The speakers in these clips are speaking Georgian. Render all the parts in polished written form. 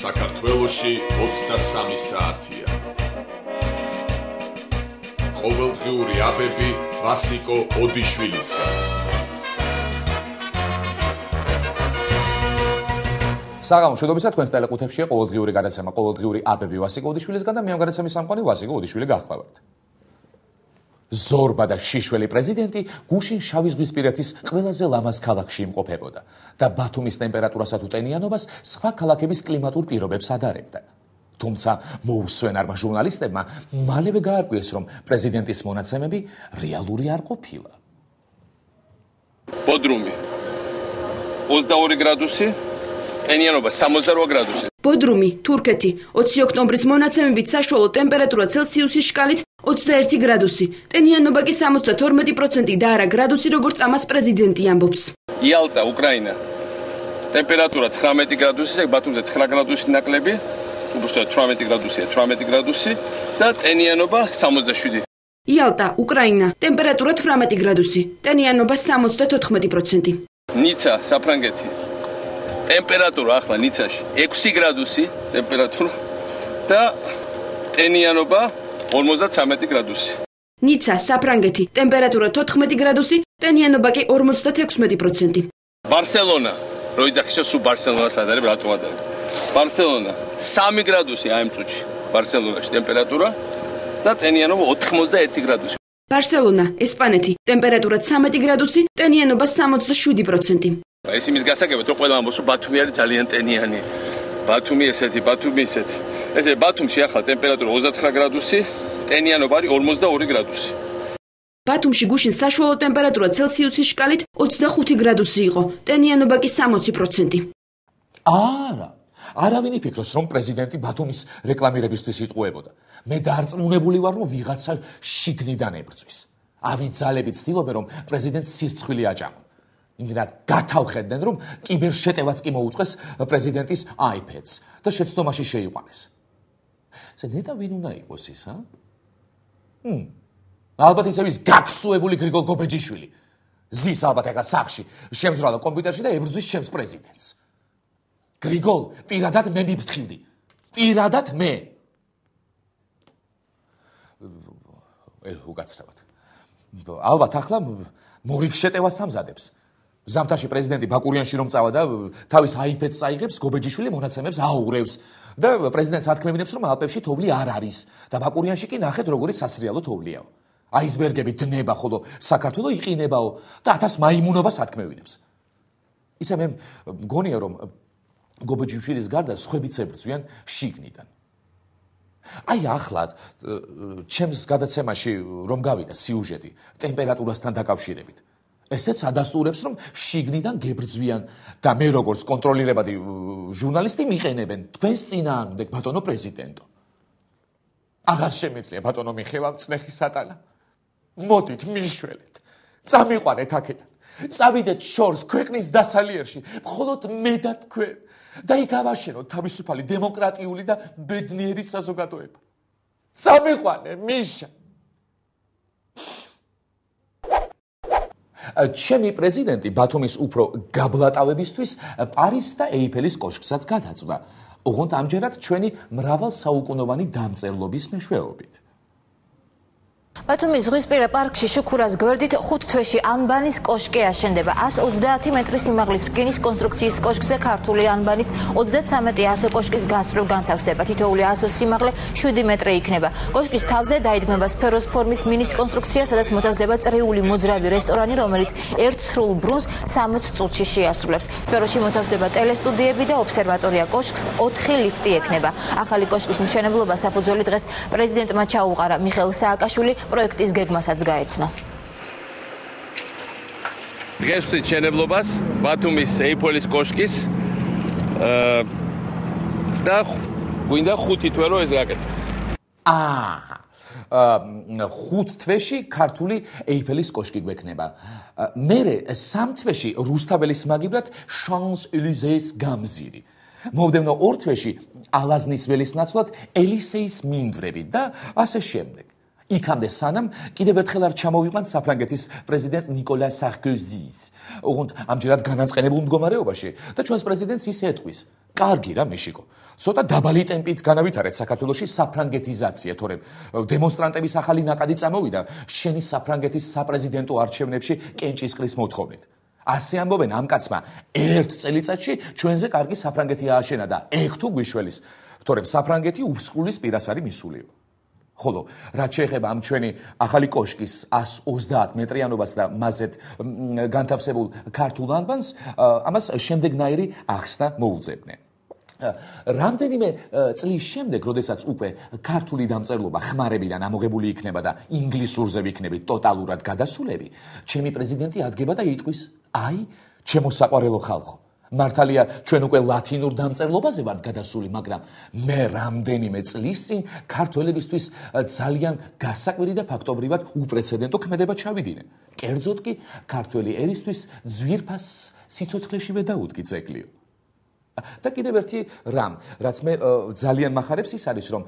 საქართველოში 23 საათია. ყოველდღიური აბები ვასიკო ოდიშვილისგან. საღამო მშვიდობისა, თქვენს ტელეკუთებშია ყოველდღიური გადაცემა ყოველდღიური აბები ვასიკო ოდიშვილისგან და მე ამ გადაცემის სამყარო ვასიკო ოდიშვილი გახლავართ. ზორბა და შიშველი პრეზიდენტი გუშინ შავიზღვისპირეთის ყველაზე ლამაზ ქალაქში იმყოფებოდა და ბათუმის ტემპერატურასა თუ ტენიანობას სხვა ქალაქების კლიმატურ პირობებს ადარებდა. თუმცა მოუსვენარმა ჟურნალისტებმა მალევე გაარკვიეს, რომ პრეზიდენტის მონაცემები რეალური არ ყოფილა. ბოდრუმი 22 გრადუსი, ტენიანობა 68 გრადუსი. ბოდრუმი, თურქეთი, 20 ოქტომბრის მონაცემებით საშუალო ტემპერატურა ცელსიუსის შკალით 21 გრადუსი, ტენიანობა კი 72% და არა გრადუსი, როგორც ამას პრეზიდენტი ამბობს. იალტა, უკრაინა. ტემპერატურა 19 გრადუსი, ბათუმზე 9 გრადუსი ნაკლები, უბრალოდ 18 გრადუსია, 18 გრადუსი და ტენიანობა 67. იალტა, უკრაინა, ტემპერატურა 18 გრადუსი, ტენიანობა 74%. ნიცა, საფრანგეთი. ტემპერატურა ახლა ნიცაში 6 გრადუსი ტემპერატურა და ტენიანობა 53 გრადუსი. ნიცა, საფრანგეთი, ტემპერატურა 14 გრადუსი, ტენიანობა კი 56%. ბარსელონა, როიძახიშო სულ ბარსელონას ადარებ რატომ ადარებ. ბარსელონა 3 გრადუსი ამ წუთში, ბარსელონაში ტემპერატურა და ტენიანობა 81 გრადუსი. ბარსელონა, ესპანეთი, ტემპერატურა 13 გრადუსი, ტენიანობა 67%. ეს იმის გასაგებად, რომ ყველა ამბობს, რომ ბათუმი არის ძალიან ტენიანი. ბათუმი ესეთი, ბათუმი ისეთი. ესე ბათუმში ახლა ტემპერატურა 29 გრადუსი, ტენიანობა არის 42 გრადუსი. ბათუმში გუშინ საშუალო ტემპერატურა ცელსიუსის შკალით 25 გრადუსი იყო, ტენიანობა კი 60%. არავინ იფიქროს, რომ პრეზიდენტი ბათუმის რეკლამირებისთვის იტყუებოდა. მე დარწმუნებული ვარ, რომ ვიღაცა შიგნიდან ებრძვის. ავიძალებით ცდილობენ, რომ პრეზიდენტს სირცხვილი აჭამონ. იმდენად გათავხედდნენ, რომ კიბერშეტევაც კი მოუწყეს პრეზიდენტის iPad-ს და შეცდომაში შეიყვანეს. ესე ნეტა ვინ უნდა იყოს ის, ალბათ ისევ ის გაქსუებული გრიგოლ გობეჯიშვილი. ზის ალბათ ეხა სახში, შემზრალა კომპიუტერში და ებრძვის ჩემს პრეზიდენტს. გრიგოლ, პირადად მე მიფრთხილდი. პირადად მე. უკაცრავად. ალბათ ახლა მორიგშეტევას ამზადებს. ზამთარში პრეზიდენტი ბაკურიანში რომ წავა და თავის iPad-ს აიღებს, გობეჯიშვილი მონაცემებს აუღრევს და პრეზიდენტს ათქმევინებს, რომ ალპებში თოვლი არ არის და ბაკურიანში კი ნახეთ, როგორი სასრიალო თოვლიაო. აისბერგები დნება, ხოლო საქართველო იყინებაო და 1000 მაიმუნობას ათქმევინებს. ისე მე მგონია, რომ გობეჯიშვილის გარდა სხვებიც ებრძვიან შიგნიდან. აი ახლა ჩემს გადაცემაში რომ გავიდა სიუჟეტი ტემპერატურასთან დაკავშირებით. ესეც ადასტურებს, რომ შიგნიდან გებრძვიან და მე როგორც კონტროლირებადი ჟურნალისტი მიყენებენ თქვენს წინააღმდეგ, ბატონო პრეზიდენტო. აღარ შემიძლია, ბატონო მიხელა მწნეხი სატანა. მოდით მიშველეთ. წამიყვანეთ აქედან. წავიდეთ შორს ქვეყნის დასალიერში, მხოლოდ მე და თქვენ. და იქ ავაშენოთ თავისუფალი დემოკრატიული და ბედნიერი საზოგადოება. წამიყვანე, მიშა. ჩემი პრეზიდენტი ბათუმის უფრო გაბლატავებისთვის პარის და ეიფელის კოშკსაც გადაწვდა. ოღონდ ამჯერად ჩვენი მრავალსაუკუნოვანი დამწერლობის მეშვეობით. ბათუმის ზღვისპირა პარკში შუქურას გვერდით 5 თვეში ანბანის კოშკი აშენდება. 130 მეტრის სიმაღლის რკინის კონსტრუქციის კოშკზე ქართული ანბანის 33 ასო კოშკის გასწვრივ განთავსდება. თითოეული ასოს სიმაღლე 7 მეტრი იქნება. კოშკის თავზე დაიდგმება სფეროს ფორმის მინის კონსტრუქცია, სადაც მოთავსდება წრიული მოძრავი რესტორანი, რომელიც ერთ სრულ ბრუნს 60 წუთში შეასრულებს. სფეროში მოთავსდება ტელესტუდიები და ობსერვატორია. კოშკს 4 ლიფტი ექნება. ახალი კოშკის მშენებლობა საფუძველი დღეს პრეზიდენტმა ჩაუყარა. მიხეილ სააკაშვილი პროექტის გეგმასაც გაეცნო. დღეს ვთქვით შენებლობას ბათუმის ეიფელის კოშკის და გვინდა 5 თვე რომ ეს გაკეთდეს. 5 თვეში ქართული ეიფელის კოშკი გვექნება. მერე 3 თვეში რუსთაველის მაგივრად შანს-ელიზეს გამზირი. მოვდევნო 2 თვეში ალაზნის ველის ნაცვლად ელისეის მინდვრები და ასე შემდეგ. იქამდე სანამ კიდევ ერთხელ არ ჩამოვიყვან საფრანგეთის პრეზიდენტ ნიკოლა სარკოზის. ოღონდ ამჯერად განაწყენებულ მდგომარეობაში და ჩვენს პრეზიდენტს ისე ეტყვის. კარგი რა მეშიკო. ცოტა დაბალი ტემპით განავითარეთ საქართველოში საფრანგეთიზაცია, თორემ დემონსტრანტების ახალი ნაკადი წამოვიდა შენი საფრანგეთის საპრეზიდენტო არჩევნებში კენჭისყრის მოთხოვნით. ასე ამბობენ ამ კაცმა ერთ წელიწადში ჩვენზე კარგი საფრანგეთი ააშენა და ეგ თუ გვიშველის, თორემ საფრანგეთი უსყულის პირას არის მისულიო. ხოლო რაც შეეხება ამ ჩვენი ახალი კოშკის 130 მეტრიანობას და მასეთ განთავსებულ ქართულ ანბანს, ამას შემდეგნაირი ახსნა მოუძებნე. რამდენიმე წლის შემდეგ, როდესაც უკვე ქართული დამწერლობა ხმარებიდან ამოღებული იქნება და ინგლისურზე ვიქნებით ტოტალურად გადასულები, ჩემი პრეზიდენტი ადგება და იტყვის: "აი, ჩემო საყვარელო ხალხო, მართალია ჩვენ უკვე ლათინურ დამწერლობაზე ვართ გადასული, მაგრამ მე რამდენიმე წლის წინ ქართველებისთვის ძალიან გასაკვირი და ფაქტობრივად უპრეცედენტო ქმედება ჩავიდინე. კერძოდ კი ქართველი ერისთვის ძვირფას სიცოცხლეშივე დაუდგი ძეგლიო." და კიდევ ერთი რამ, რაც მე ძალიან მახარებს, ის არის, რომ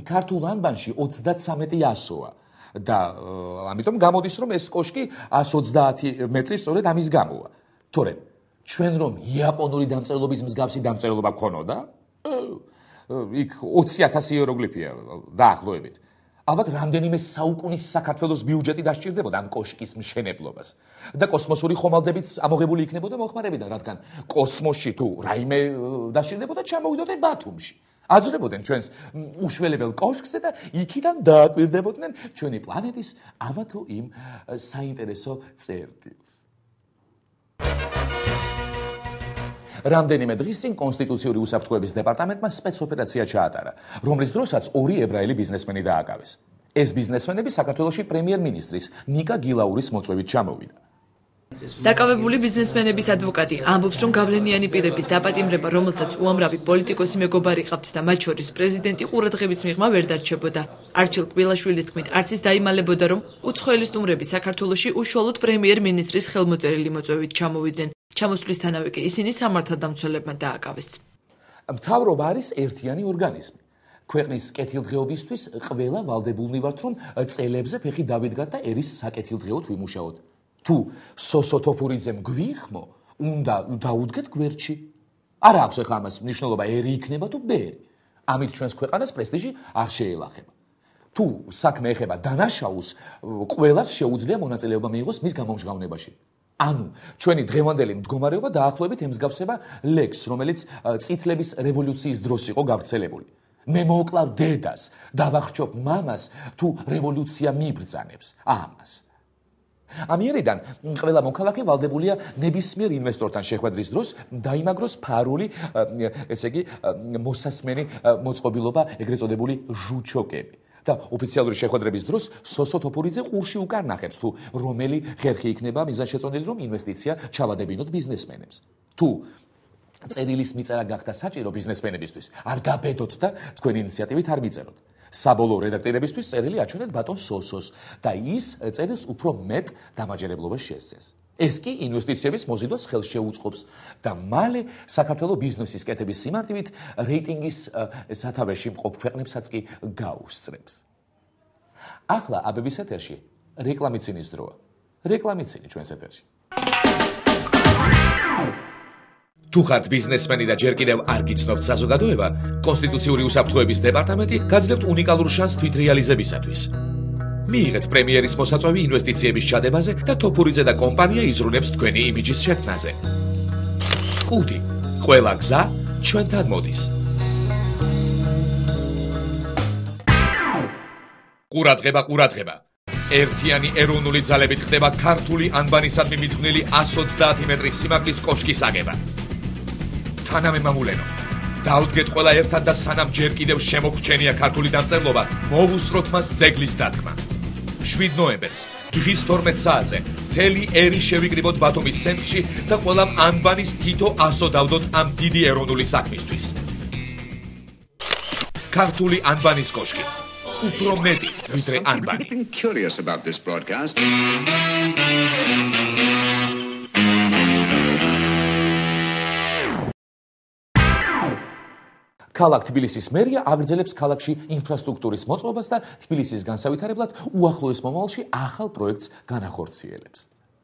ქართულ ანბანში 33%-ია და ამიტომ გამოდის, რომ ეს კოშკი 130 მეტრი სწორედ ამის გამოა. თორემ ჩვენ რომ იაპონური დამწერლობის მსგავსი დამწერლობა გქონოდა, იქ 20,000 იეროგლიფია დაახლოებით. ალბათ რამდენიმე საუკუნის საქართველოს ბიუჯეტი დასჭირდებოდა ამ კოშკის მშენებლობას და კოსმოსური ხომალდებიც ამოღებული იქნებოდა მოხმარებიდან, რადგან კოსმოსში თუ რაიმე დასჭირდებოდა, ჩამოვიდოდნენ ბათუმში. აძვრებოდნენ ჩვენს უშველებელ კოშკზე და იქიდან დააკვირდებოდნენ ჩვენი პლანეტის ამა თუ იმ საინტერესო წერტილს. რამდენიმე დღის წინ კონსტიტუციური უსაფრთხოების დეპარტამენტმა სპეცოპერაცია ჩაატარა, რომლის დროსაც 2 ებრაელი ბიზნესმენი დააკავეს. ეს ბიზნესმენები საქართველოში პრემიერ-მინისტრის ნიკა გილაურის მოწვევით ჩამოვიდა. დაკავებული ბიზნესმენების ადვოკატი ამბობს, რომ გავლენიანი პირების დაპატიმრება, რომელთაც უამრავი პოლიტიკოსი მეგობარი ყავთ და მათ შორის პრეზიდენტი ყურადღების მიღმა ვერ დარჩებოდა. არჩილ კბილაშვილის თქმით, არც ის დაიმალებოდა, რომ უცხოელი სტუმრები საქართველოში უშუალოდ პრემიერ-მინისტრის ხელმოწერილი მოწვევით ჩამოვიდნენ. ჩამოსვლისთანავე კი ისინი სამართალდამცველებმა დააკავეს. მთავრობა არის ერთიანი ორგანიზმი. ქვეყნის კეთილდღეობისთვის ყველა ვალდებულნი ვართ, რომ წელებზე ფეხი დავიდგათ და ერის საკეთილდღეოდ ვიმუშაოთ. თუ სოსო თოფურიძემ გვიხმო, უნდა დაუდგეთ გვერდში. არა აქვს ახლა ამას მნიშვნელობა ერი იქნება თუ ბერი. ამით ჩვენს ქვეყანას პრესტიჟი არ შეელახება. თუ საქმე ეხება დანაშაულს, ყველას შეუძლია მონაწილეობა მიიღოს მის გამომჟღავნებაში. ანუ ჩვენი დღევანდელი მდგომარეობა დაახლოებით ემსგავსება ლექს, რომელიც წითლების რევოლუციის დროს იყო გავრცელებული. მე მოვკლავ დედას, დავახჩობ მამას, თუ რევოლუცია მიბრძანებს ამას. ამიერიდან ყველა მოქალაქე ვალდებულია ნებისმიერ ინვესტორთან შეხვედრის დროს დაიმაგროს ფარული, ესე იგი, მოსასმენი მოწყობილობა, ეგრეთ წოდებული ჟუჩოკები. და ოფიციალური შეხვედრების დროს სოსო თოფურიძე ყურში უკარ ნახებს, თუ რომელი ხერხი იქნება მიზანშეწონილი, რომ ინვესტიცია ჩავადებინოთ ბიზნესმენებს. თუ წერილის მიწერა გახდა საჭირო ბიზნესმენებისთვის, არ გაბედოთ და თქვენი ინიციატივით არ მიწეროთ. საბოლოო რედაქტორებისთვის წერილი აჩვენეთ ბატონ სოსოს და ის წერილს უფრო მეტ დამაჯერებლობას შესცეს. ეს კი ინვესტიციების მოზიდვას ხელს შეუწყობს და მალე საქართველოს ბიზნესის კეთების სიმარტივით რეიტინგის სათავეში მყოფ ქვეყნებსაც კი გაუსწრებს. ახლა აბების ეთერში რეკლამიცინის დროა. რეკლამიცინი ჩვენს ეთერში. თუ ხართ ბიზნესმენი და ჯერ კიდევ არ გიცნობთ საზოგადოება, კონსტიტუციური უსაფრთხოების დეპარტამენტი გაძლევთ უნიკალურ შანსს თვითრეალიზებისათვის. მიიღეთ პრემიერის მოსაწვევი ინვესტიციების ჩადებაზე და თოფურიძე და კომპანია იზრუნებს თქვენი იმიჯის შექმნაზე. კუდი, ყველა გზა ჩვენთან მოდის. ყურადღება. ერთიანი ეროვნული ძალებით ხდება ქართული ანბანისადმი მიძღვნილი 130 მეტრის სიმაღლის კოშკის აგება. თანამემამულენო, დაუდგეთ ყველა ერთად და სანამ ჯერ კიდევ შემოგრჩენია ქართული დამწერლობა, მოვუსწროთ მას ძეგლის დადგმა. 7 ნოემბერს, დღის 12 საათზე, მთელი ერი შევიკრიბოთ ბათუმის ცენტრში და ყველამ ანბანის თითო 100 დავდოთ ამ დიდი ეროვნული საქმისთვის. ქართული ანბანის კოშკი. უფრო მეტი, ვიდრე ანბანი. ქალაქ თბილისის მერია აგრძელებს ქალაქში ინფრასტრუქტურის მოწყობას და თბილისის განსავითარებლად უახლოეს მომავალში ახალ პროექტს განახორციელებს.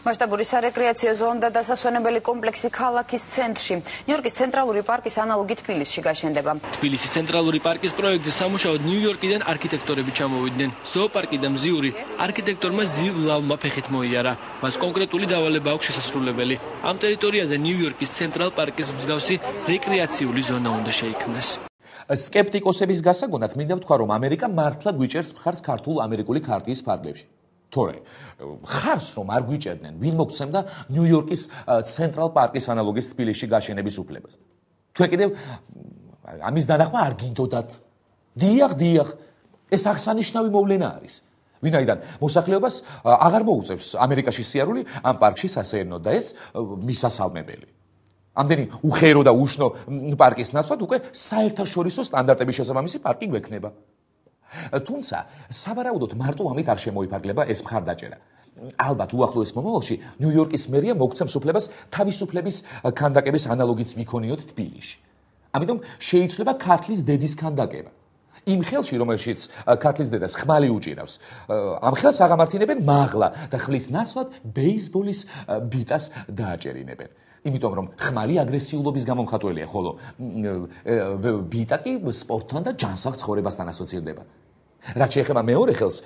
მასშტაბური სარეკრეაციო ზონა და დასასვენებელი კომპლექსი ქალაქის ცენტრში. ნიუ-იორკის ცენტრალური პარკის ანალოგი თბილისში გაშენდება. თბილისის ცენტრალური პარკის პროექტზე სამუშაოდ ნიუ-იორკიდან არქიტექტორები ჩამოვიდნენ. ზოოპარკი და მზიური არქიტექტორმა ზივ ლავმა ფეხით მოიარა. მას კონკრეტული დავალება აქვს შესასრულებელი. ამ ტერიტორიაზე ნიუ-იორკის ცენტრალ პარკის მსგავსი რეკრეაციული ზონა უნდა შეიქმნას. სკეპტიკოსების გასაგონად მინდა ვთქვა, რომ ამერიკა მართლა გვიჭერს მხარს ქართულ-ამერიკული ქარტიის ფარგლებში. თორე ხარს რომ არ გვიჭერდნენ, ვინ მოგცემდა ნიუ-იორკის ცენტრალ პარკის ანალოგის თბილისში გაშენების უფლებას. თქვენ კიდევ ამის დანახვა არ გინდოდათ. დიახ, ეს აღსანიშნავი მოვლენა არის. ვინაიდან მოსახლეობას აღარ მოუწევს ამერიკაში სიარული ამ პარკში სასეირნოდ და ეს მისასალმებელი. ამდენი უხერო და უშნო პარკის ნაცვლად უკვე საერთაშორისო სტანდარტების შესაბამისი პარკი გვექნება. თუმცა სავარაუდოდ მარტო ამით არ შემოიფარგლება ეს მხარდაჭერა. ალბათ უახლოეს მომავალში ნიუ-იორკის მერია მოგცემს უფლებას თავისუფლების ქანდაკების ანალოგიც ვიქონიოთ თბილისში. ამიტომ შეიცვლება ქართლის დედის ქანდაკება. იმ ხელში, რომელშიც ქართლის დედას ხმალი უჭირავს, ამ ხელს აღამართინებენ მაღლა და ხმლის ნაცვლად ბეისბოლის ბიტას დააჭერინებენ. იმიტომ რომ ხმალი აგრესიულობის გამომხატველია, ხოლო ბიტა კი სპორტთან და ჯანსაღ ცხოვრებასთან ასოცირდება. რაც შეეხება მეორე ხელს,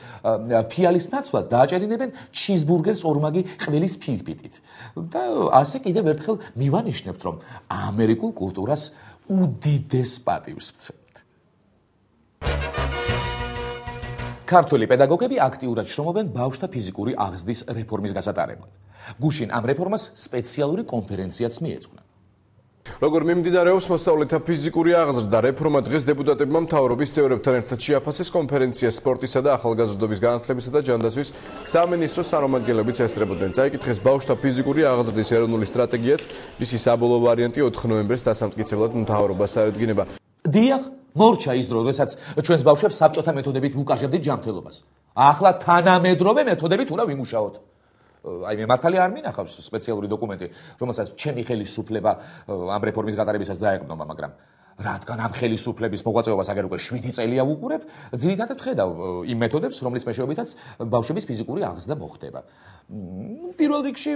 ფიალის ნაცვლად დააჭერინებენ ჩიზბურგერს ორმაგი ყველის ფილფიტით. და ასე კიდევ ერთხელ მივანიშნებთ, რომ ამერიკულ კულტურას უდიდეს პატივს ვცემთ. ქართველი პედაგოგები აქტიურად შრომობენ ბავშვთა ფიზიკური აღზრდის რეფორმის გასატარებლად. გუშინ ამ რეფორმას სპეციალური კონფერენციაც მიეძღვნა. როგორ მიმდინარეობს მოსწავლეთა ფიზიკური აღზრდა რეფორმა დღეს დეპუტატებმა მთავრობის წევრებთან ერთად შეაფასეს კონფერენცია სპორტისა და ახალგაზრდობის განათლებისა და ჯანდაცვის სამინისტროს წარმომადგენლებიც ესწრებოდნენ. წაიკითხეს ბავშვთა ფიზიკური აღზრდის ეროვნული სტრატეგიაც, მისი საბოლოო ვარიანტი 4 ნოემბერს დასამტკიცებლად მთავრობას წარუდგინება. დიახ, მორჩა ის დრო, როდესაც ჩვენს ბავშვებს საბჭოთა მეთოდებით ვუკავშირდით ჯანმრთელობას. ახლა თანამედროვე მეთოდებით უნდა ვიმუშაოთ. აი მე მართალი არ მინახავს სპეციალური დოკუმენტი, რომელსაც ჩემი ხელისუფლება ამ რეფორმის გატარებისას დაეყრდნობა, მაგრამ რადგან ამ ხელისუფლების მოღვაწეობას აგერ უკვე 7 წელია ვუყურებ, ძირითადად ვხედავ იმ მეთოდებს, რომლის მეშვეობითაც ბავშვების ფიზიკური აღზრდა მოხდება. პირველ რიგში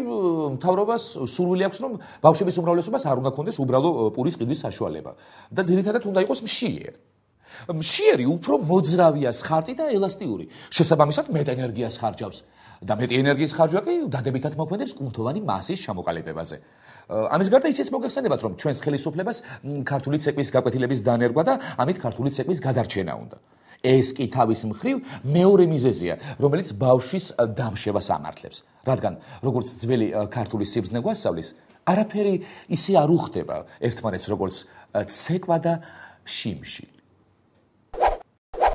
მთავრობას სურვილი აქვს, რომ ბავშვების უმრავლესობას არ უნდა ქონდეს უბრალო პურის ყიდვის საშუალება და ძირითადად უნდა იყოს მშიერი. მშიერი უფრო მოძრავია, სხარტი და ელასტიური. შესაბამისად მეტ ენერგიას ხარჯავს. და მეტი ენერგიის ხარჯვა კი დადებითად მოქმედებს კუნთოვანი მასის ჩამოყალიბებაზე. ამის გარდა ისიც მოგეხსენებათ, რომ ჩვენს ხელისუფლებას ქართული ცეკვის გაკვეთილების დანერგვა და ამით ქართული ცეკვის გადარჩენა უნდა. ეს კი თავის მხრივ მეორე მიზეზია, რომელიც ბავშვის დამშევას ამართლებს. რადგან როგორც ძველი ქართული სიბრძნე გვასწავლის, არაფერი ისე არ უხდება ერთმანეთს როგორც ცეკვა და შიმში.